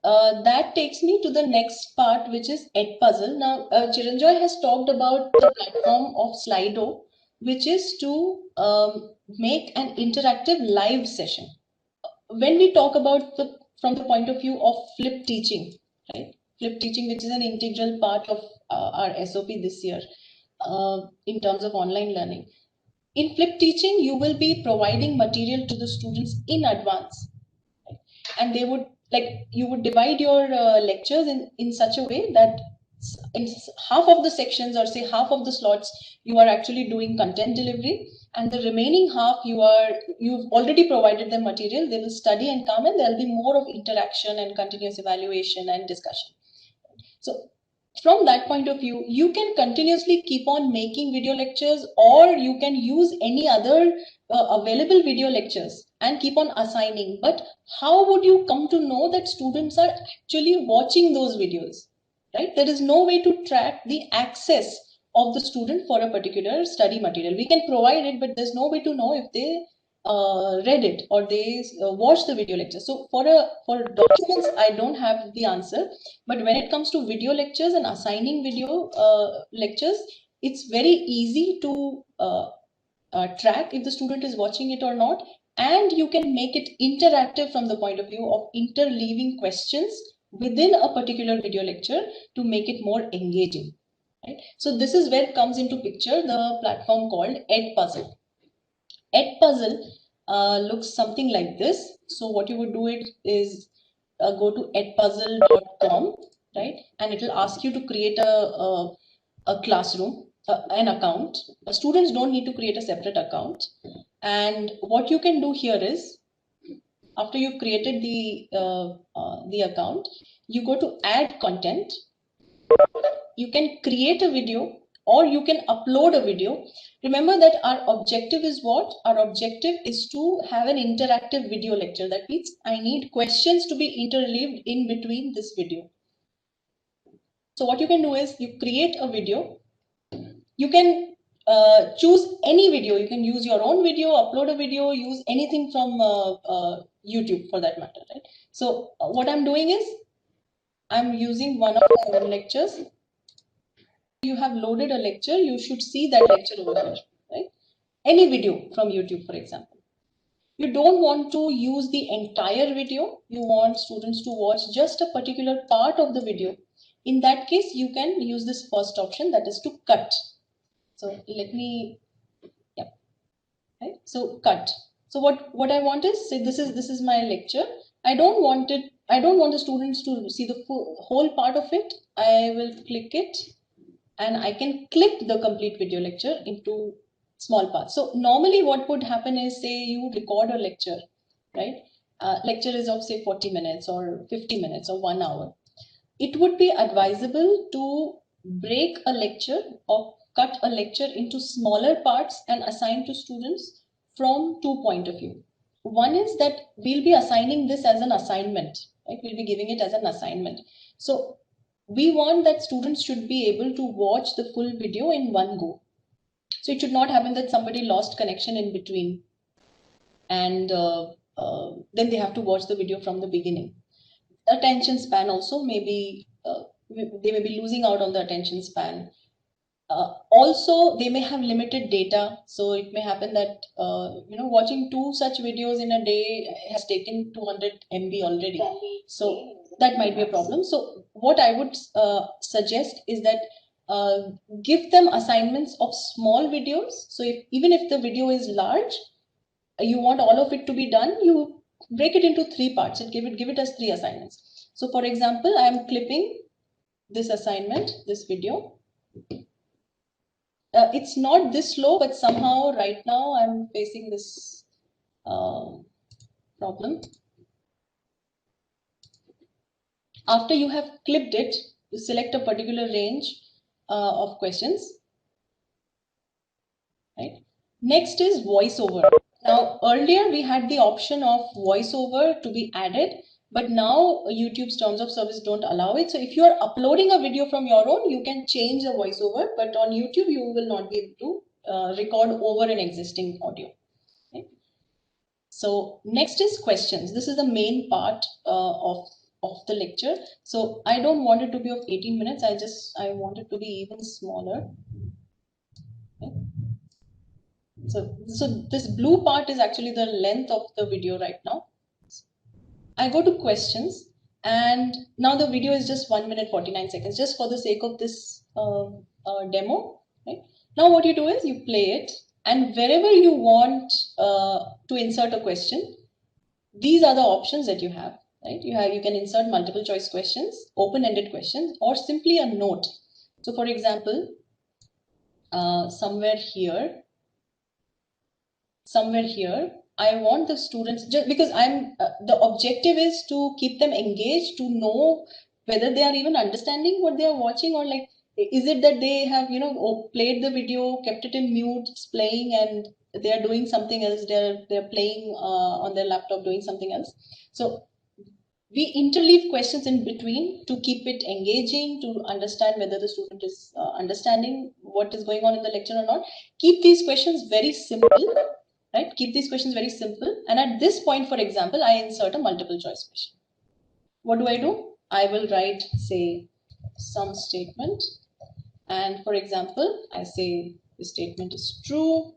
that takes me to the next part, which is Edpuzzle. Now, Chiranjoy has talked about the platform of Slido, which is to make an interactive live session. When we talk about from the point of view of flip teaching, right? Flip teaching, which is an integral part of our SOP this year in terms of online learning. In flip teaching, you will be providing material to the students in advance, right? And they would you would divide your lectures in such a way that in half of the sections, or say half of the slots, you are actually doing content delivery, and the remaining half you've already provided them material. They will study and come, and there'll be more of interaction and continuous evaluation and discussion. So from that point of view, you can continuously keep on making video lectures, or you can use any other available video lectures and keep on assigning. But how would you come to know that students are actually watching those videos, right? There is no way to track the access of the student for a particular study material. We can provide it, but there's no way to know if they read it or they watched the video lecture. So for documents, I don't have the answer. But when it comes to video lectures and assigning video lectures, it's very easy to track if the student is watching it or not. And you can make it interactive from the point of view of interleaving questions within a particular video lecture to make it more engaging. Right? So this is where it comes into picture the platform called Edpuzzle. Edpuzzle looks something like this. So what you would do is go to edpuzzle.com, right? And it will ask you to create a classroom, an account. Students don't need to create a separate account. And what you can do here is, after you've created the account, you go to add content. You can create a video, or you can upload a video. Remember that our objective is what? Our objective is to have an interactive video lecture. That means I need questions to be interleaved in between this video. So what you can do is you create a video. You can choose any video. You can use your own video, upload a video, use anything from YouTube for that matter, right? So what I'm doing is I'm using one of my own lectures. You have loaded a lecture, you should see that lecture over here, right? Any video from YouTube, for example. You don't want to use the entire video. You want students to watch just a particular part of the video. In that case, you can use this first option, that is to cut. So let me, yeah, right? So cut. So what I want is, say this is my lecture. I don't want the students to see the whole part of it. I will click it, and I can clip the complete video lecture into small parts. So normally what would happen is, say you record a lecture, right? Lecture is of say 40 minutes or 50 minutes or 1 hour. It would be advisable to break a lecture or cut a lecture into smaller parts and assign to students from 2 points of view. One is that we'll be assigning this as an assignment, right? We'll be giving it as an assignment. So we want that students should be able to watch the full video in one go. So it should not happen that somebody lost connection in between, and then they have to watch the video from the beginning. Attention span also may be, they may be losing out on the attention span. Also, they may have limited data. So it may happen that, watching 2 such videos in a day has taken 200 MB already. So that might be a problem. So what I would suggest is that give them assignments of small videos. So even if the video is large, you want all of it to be done, you break it into 3 parts and give it as 3 assignments. So for example, I am clipping this assignment, this video. It's not this slow, but somehow right now I'm facing this problem. After you have clipped it, you select a particular range of questions, right? Next is voiceover. Now, earlier we had the option of voiceover to be added, but now YouTube's terms of service don't allow it. So if you are uploading a video from your own, you can change the voiceover, but on YouTube, you will not be able to record over an existing audio. Okay? So next is questions. This is the main part of of the lecture. So I don't want it to be of 18 minutes. I want it to be even smaller. Okay. So this blue part is actually the length of the video right now. I go to questions, and now the video is just 1 minute 49 seconds, just for the sake of this demo. Right? Now what you do is you play it, and wherever you want to insert a question, these are the options that you have. Right? You can insert multiple choice questions, open-ended questions, or simply a note. So for example, somewhere here, I want the students, just because the objective is to keep them engaged, to know whether they are even understanding what they are watching, or like, is it that they have, played the video, kept it in mute, it's playing, and they are doing something else. They're playing on their laptop, doing something else. So we interleave questions in between to keep it engaging, to understand whether the student is understanding what is going on in the lecture or not. Keep these questions very simple. Right? Keep these questions very simple. And at this point, for example, I insert a multiple choice question. What do? I will write, say, some statement. And for example, I say the statement is true.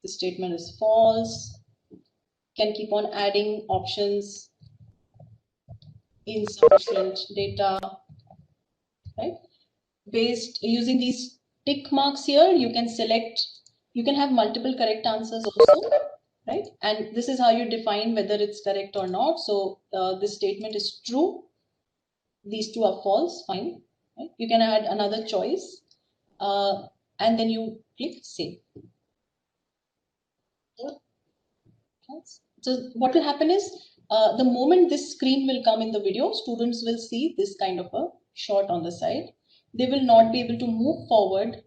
The statement is false. Can keep on adding options. Insufficient data. Right? Based using these tick marks here, you can select. You can have multiple correct answers also, right? And this is how you define whether it's correct or not. So this statement is true. These two are false, fine. Right? You can add another choice, and then you click save. So what will happen is, the moment this screen will come in the video, students will see this kind of a shot on the side. They will not be able to move forward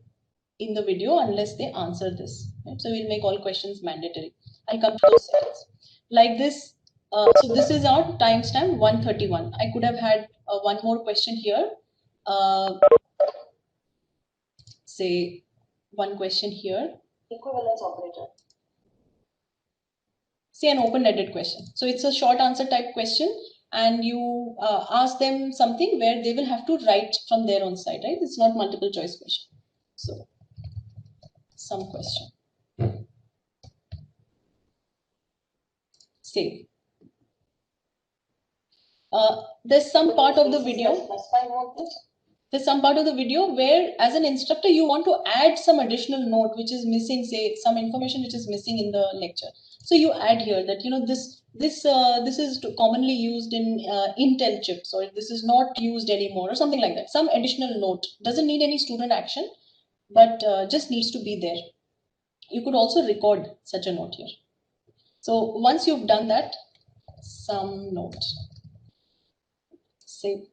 in the video unless they answer this. Right? So we'll make all questions mandatory. I'll come to those settings. Like this, so this is our timestamp 131. I could have had one more question here. Say one question here. Equivalence operator. Say an open-ended question. So it's a short answer type question, and you ask them something where they will have to write from their own side, right? It's not multiple choice question. So some question. Save. There's some part of the video. There's some part of the video where, as an instructor, you want to add some additional note which is missing, say some information which is missing in the lecture. So you add here that this is commonly used in Intel chips, or this is not used anymore, or something like that. Some additional note doesn't need any student action, but just needs to be there. You could also record such a note here. So once you've done that, some note. Save.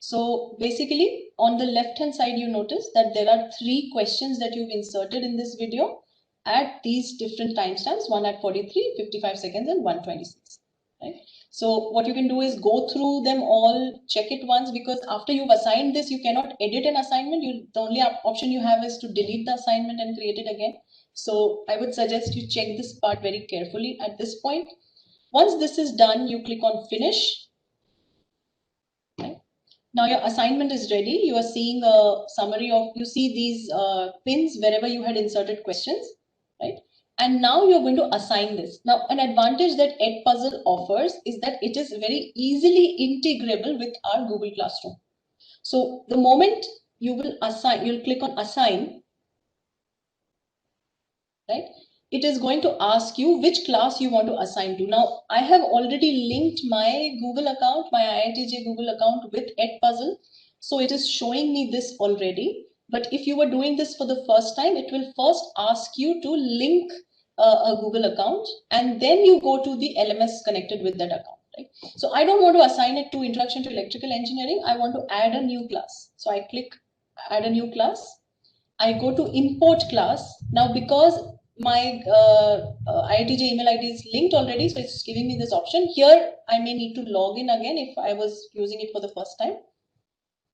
So basically, on the left-hand side, you notice that there are 3 questions that you've inserted in this video at these different timestamps, one at 43, 55 seconds, and 126. Right? So what you can do is go through them all, check it once, because after you've assigned this, you cannot edit an assignment. The only option you have is to delete the assignment and create it again. So I would suggest you check this part very carefully at this point. Once this is done, you click on finish. Now your assignment is ready. You are seeing a summary of, you see these pins wherever you had inserted questions, right? And now you're going to assign this. Now, an advantage that Edpuzzle offers is that it is very easily integrable with our Google Classroom. So the moment you will assign, you'll click on assign, right? It is going to ask you which class you want to assign to. Now, I have already linked my Google account, my IITJ Google account with Edpuzzle. So it is showing me this already. But if you were doing this for the first time, it will first ask you to link a Google account, and then you go to the LMS connected with that account. Right? So I don't want to assign it to Introduction to Electrical Engineering. I want to add a new class. So I click add a new class. I go to import class. Now, because my IITJ email ID is linked already, so it's giving me this option. Here, I may need to log in again if I was using it for the first time.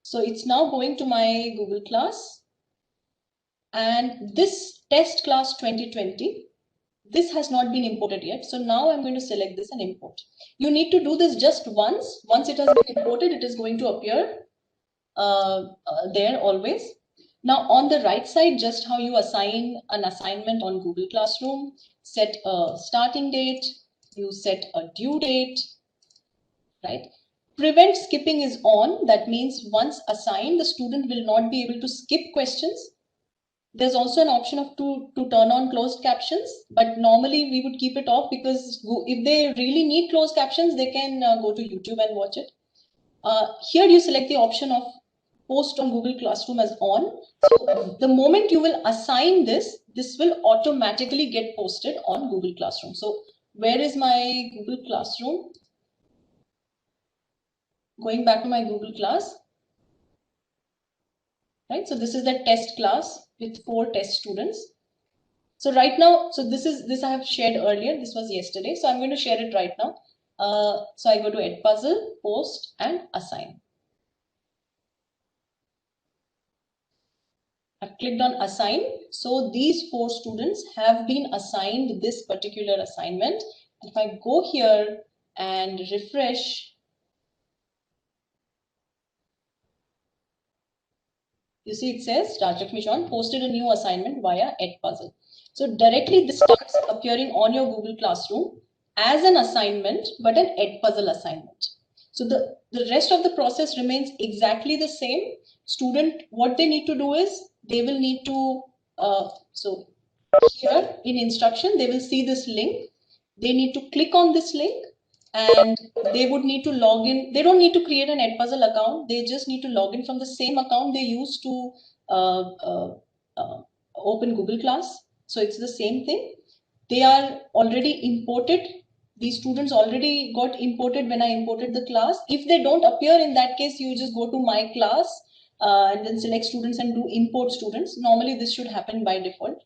So it's now going to my Google class. And this test class 2020, this has not been imported yet. So now I'm going to select this and import. You need to do this just once. Once it has been imported, it is going to appear there always. Now on the right side, just how you assign an assignment on Google Classroom, set a starting date, you set a due date, right? Prevent skipping is on. That means once assigned, the student will not be able to skip questions. There's also an option of to turn on closed captions, but normally we would keep it off because if they really need closed captions, they can go to YouTube and watch it. Here you select the option of post on Google Classroom as on. So the moment you will assign this, this will automatically get posted on Google Classroom. So where is my Google Classroom? Going back to my Google class, right? So this is the test class with 4 test students. So right now, so this I have shared earlier. This was yesterday. So I'm going to share it right now. So I go to Edpuzzle, post and assign. I've clicked on assign. So these 4 students have been assigned this particular assignment. If I go here and refresh, you see it says Rajakmi John posted a new assignment via Edpuzzle. So directly this starts appearing on your Google Classroom as an assignment, but an Edpuzzle assignment. So the rest of the process remains exactly the same. Student, what they need to do is they will need to, so here in instruction, they will see this link. They need to click on this link and they would need to log in. They don't need to create an Edpuzzle account. They just need to log in from the same account they use to open Google Class. So it's the same thing. They are already imported. These students already got imported when I imported the class. If they don't appear, in that case, you just go to my class and then select students and do import students. Normally, this should happen by default.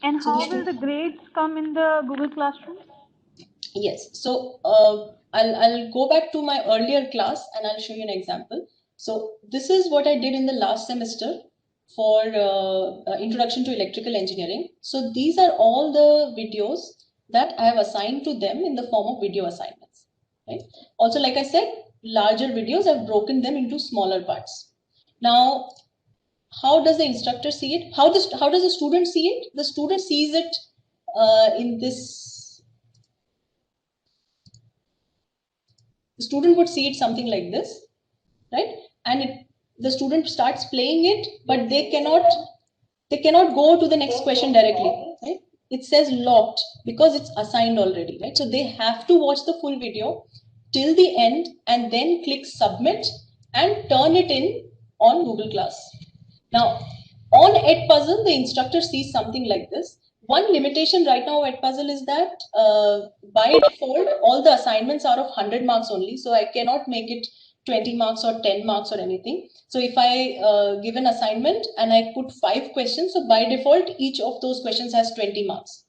And how will the grades come in the Google Classroom? Yes, so I'll go back to my earlier class and I'll show you an example. So this is what I did in the last semester for Introduction to Electrical Engineering. So these are all the videos that I have assigned to them in the form of video assignments. Right? Also, like I said, larger videos, I've broken them into smaller parts. Now, how does the instructor see it? How does the student see it? The student sees it in this. The student would see it something like this, right? And the student starts playing it, but they cannot go to the next question directly, right? It says locked because it's assigned already, right? So they have to watch the full video till the end and then click submit and turn it in on Google Class. Now, on Edpuzzle, the instructor sees something like this. One limitation right now of Edpuzzle is that by default, all the assignments are of 100 marks only. So I cannot make it 20 marks or 10 marks or anything. So if I give an assignment and I put 5 questions, so by default, each of those questions has 20 marks.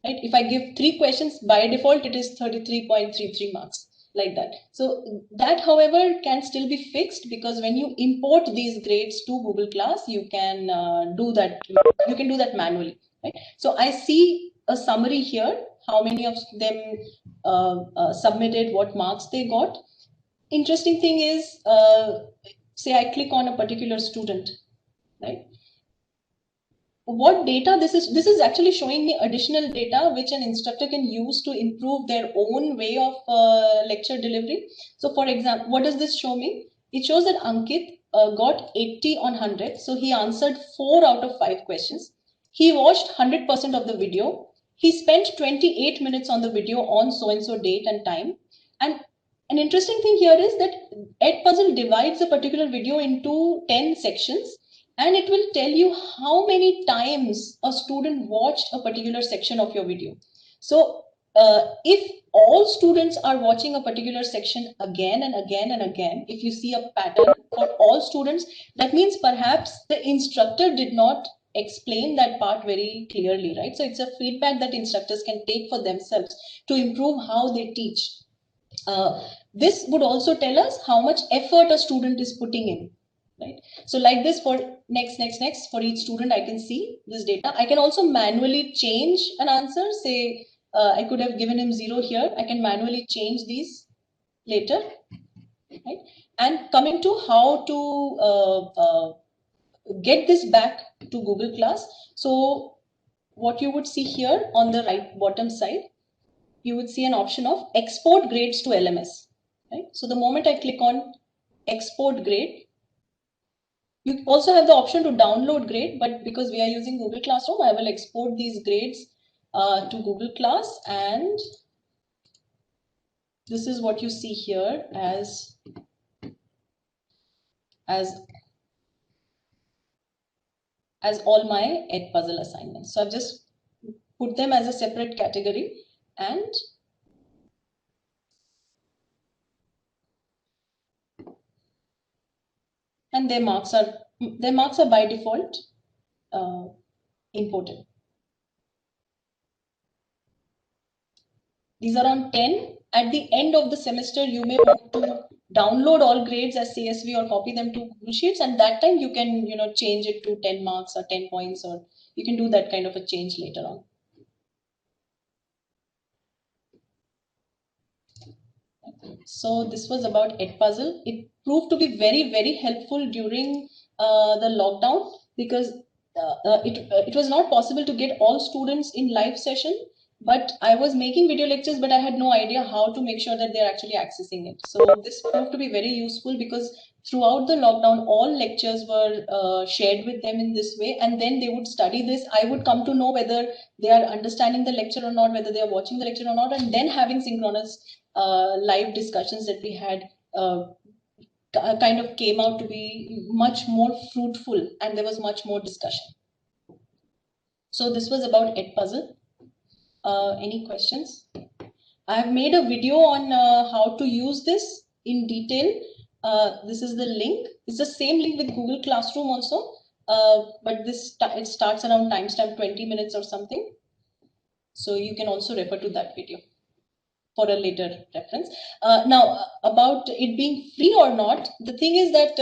Right? If I give 3 questions, by default, it is 33.33 marks. Like that. So that, however, can still be fixed because when you import these grades to Google Class, you can do that. You can do that manually. Right? So I see a summary here, how many of them submitted, what marks they got. Interesting thing is, say I click on a particular student, right? What data this is actually showing me additional data which an instructor can use to improve their own way of lecture delivery. So for example, what does this show me? It shows that Ankit got 80 on 100. So he answered 4 out of 5 questions. He watched 100% of the video. He spent 28 minutes on the video on so-and-so date and time. And an interesting thing here is that Edpuzzle divides a particular video into 10 sections. And it will tell you how many times a student watched a particular section of your video. So if all students are watching a particular section again and again and again, if you see a pattern for all students, that means perhaps the instructor did not explain that part very clearly, right? So it's a feedback that instructors can take for themselves to improve how they teach. This would also tell us how much effort a student is putting in. right? So like this for next, for each student, I can see this data. I can also manually change an answer. Say I could have given him 0 here. I can manually change these later, right? And coming to how to get this back to Google Class. So what you would see here on the right bottom side, you would see an option of export grades to LMS, right? So the moment I click on export grade, you also have the option to download grade, but because we are using Google Classroom, I will export these grades to Google Class, and this is what you see here as all my Edpuzzle assignments. So I've just put them as a separate category, and their marks are by default imported. These are on 10. At the end of the semester, you may want to download all grades as CSV or copy them to Google Sheets, and that time you can change it to 10 marks or 10 points, or you can do that kind of a change later on. So this was about Edpuzzle. It proved to be very, very helpful during the lockdown, because it was not possible to get all students in live session, but I was making video lectures, but I had no idea how to make sure that they're actually accessing it. So this proved to be very useful, because throughout the lockdown, all lectures were shared with them in this way, and then they would study this. I would come to know whether they are understanding the lecture or not, whether they are watching the lecture or not, and then having synchronous live discussions that we had kind of came out to be much more fruitful, and there was much more discussion. So this was about Edpuzzle. Any questions? I have made a video on how to use this in detail. This is the link. It's the same link with Google Classroom also, but it starts around timestamp 20 minutes or something. So you can also refer to that video for a later reference. Now, about it being free or not, the thing is that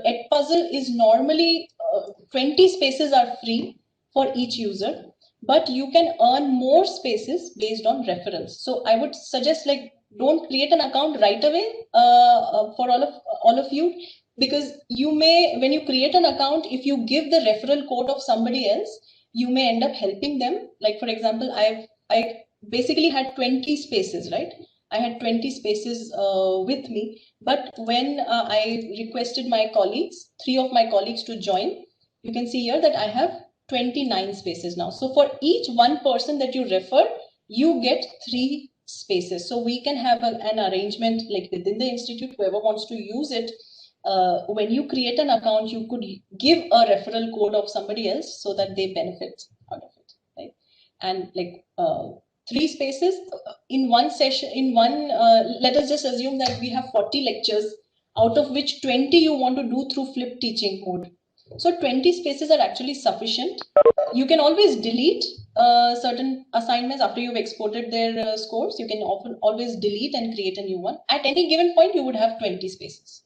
Edpuzzle is normally 20 spaces are free for each user, but you can earn more spaces based on referrals. So I would suggest, like, don't create an account right away for all of you, because you may, when you create an account, if you give the referral code of somebody else, you may end up helping them. Like, for example, I basically had 20 spaces, right? I had 20 spaces with me, but when I requested my colleagues, 3 of my colleagues to join, you can see here that I have 29 spaces now. So for each one person that you refer, you get 3 spaces. So we can have an arrangement, like within the institute, whoever wants to use it, when you create an account, you could give a referral code of somebody else so that they benefit out of it, right? And like 3 spaces in one session, let us just assume that we have 40 lectures, out of which 20 you want to do through flipped teaching mode. So 20 spaces are actually sufficient. You can always delete certain assignments after you've exported their scores. You can always delete and create a new one. At any given point, you would have 20 spaces.